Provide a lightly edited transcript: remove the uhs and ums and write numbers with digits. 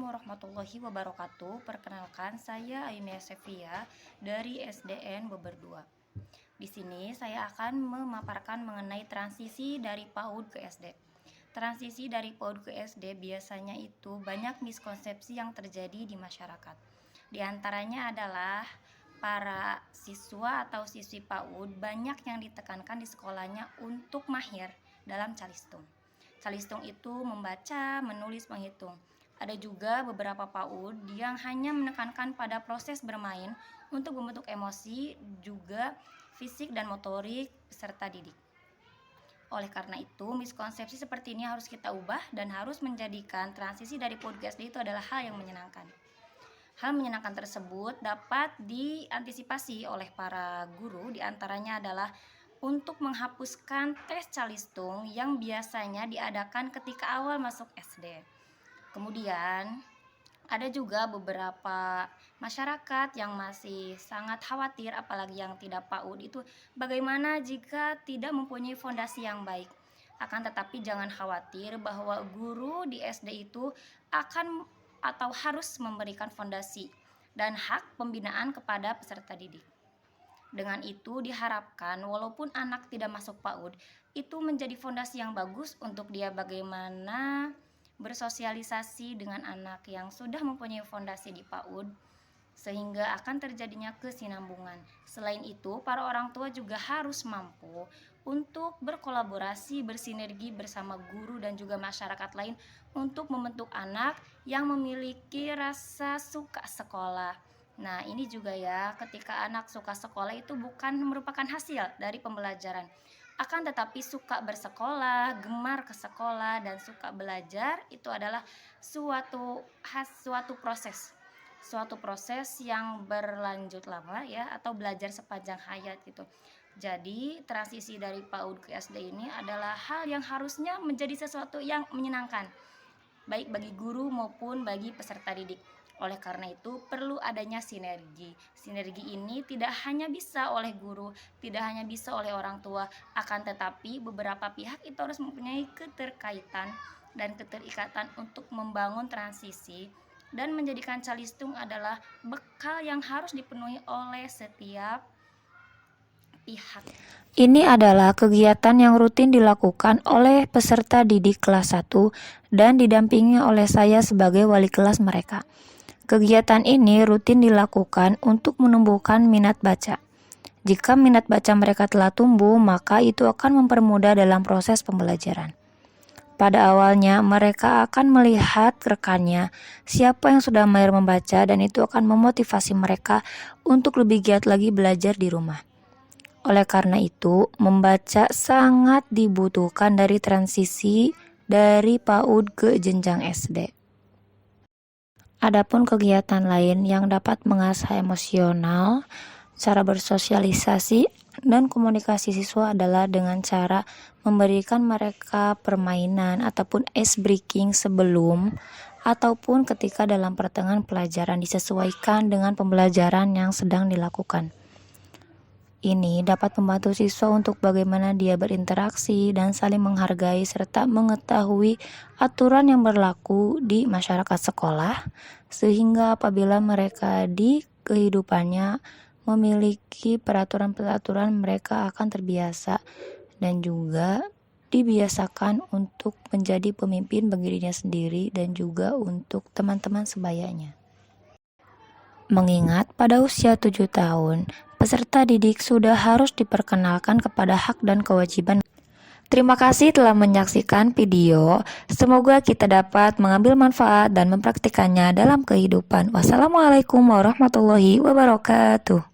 warahmatullahi wabarakatuh. Perkenalkan, saya Aimia Sevia dari SDN Beber 2. Di sini saya akan memaparkan mengenai transisi dari PAUD ke SD. Transisi dari PAUD ke SD biasanya itu banyak miskonsepsi yang terjadi di masyarakat. Di antaranya adalah para siswa atau siswi PAUD banyak yang ditekankan di sekolahnya untuk mahir dalam calistung. Calistung itu membaca, menulis, menghitung. Ada juga beberapa PAUD yang hanya menekankan pada proses bermain untuk membentuk emosi, juga fisik dan motorik peserta didik. Oleh karena itu, miskonsepsi seperti ini harus kita ubah dan harus menjadikan transisi dari PAUD ke SD itu adalah hal yang menyenangkan. Hal menyenangkan tersebut dapat diantisipasi oleh para guru, diantaranya adalah untuk menghapuskan tes calistung yang biasanya diadakan ketika awal masuk SD. Kemudian ada juga beberapa masyarakat yang masih sangat khawatir, apalagi yang tidak PAUD itu, bagaimana jika tidak mempunyai fondasi yang baik. Akan tetapi jangan khawatir bahwa guru di SD itu akan atau harus memberikan fondasi dan hak pembinaan kepada peserta didik. Dengan itu diharapkan walaupun anak tidak masuk PAUD, itu menjadi fondasi yang bagus untuk dia bagaimana bersosialisasi dengan anak yang sudah mempunyai fondasi di PAUD, sehingga akan terjadinya kesinambungan. Selain itu, para orang tua juga harus mampu untuk berkolaborasi, bersinergi bersama guru dan juga masyarakat lain untuk membentuk anak yang memiliki rasa suka sekolah. Nah, ini juga ya, ketika anak suka sekolah itu bukan merupakan hasil dari pembelajaran. Akan tetapi suka bersekolah, gemar ke sekolah, dan suka belajar itu adalah suatu proses yang berlanjut lama ya, atau belajar sepanjang hayat gitu. Jadi transisi dari PAUD ke SD ini adalah hal yang harusnya menjadi sesuatu yang menyenangkan, baik bagi guru maupun bagi peserta didik. Oleh karena itu perlu adanya sinergi. Sinergi ini tidak hanya bisa oleh guru, tidak hanya bisa oleh orang tua, akan tetapi beberapa pihak itu harus mempunyai keterkaitan dan keterikatan untuk membangun transisi dan menjadikan calistung adalah bekal yang harus dipenuhi oleh setiap pihak. Ini adalah kegiatan yang rutin dilakukan oleh peserta didik kelas 1 dan didampingi oleh saya sebagai wali kelas mereka. Kegiatan ini rutin dilakukan untuk menumbuhkan minat baca. Jika minat baca mereka telah tumbuh, maka itu akan mempermudah dalam proses pembelajaran. Pada awalnya, mereka akan melihat rekannya, siapa yang sudah mahir membaca, dan itu akan memotivasi mereka untuk lebih giat lagi belajar di rumah. Oleh karena itu, membaca sangat dibutuhkan dari transisi dari PAUD ke jenjang SD. Adapun kegiatan lain yang dapat mengasah emosional, cara bersosialisasi, dan komunikasi siswa adalah dengan cara memberikan mereka permainan ataupun ice breaking sebelum ataupun ketika dalam pertengahan pelajaran disesuaikan dengan pembelajaran yang sedang dilakukan. Ini dapat membantu siswa untuk bagaimana dia berinteraksi dan saling menghargai serta mengetahui aturan yang berlaku di masyarakat sekolah, sehingga apabila mereka di kehidupannya memiliki peraturan-peraturan, mereka akan terbiasa dan juga dibiasakan untuk menjadi pemimpin bagi dirinya sendiri dan juga untuk teman-teman sebayanya. Mengingat pada usia 7 tahun, peserta didik sudah harus diperkenalkan kepada hak dan kewajiban. Terima kasih telah menyaksikan video. Semoga kita dapat mengambil manfaat dan mempraktikannya dalam kehidupan. Wassalamualaikum warahmatullahi wabarakatuh.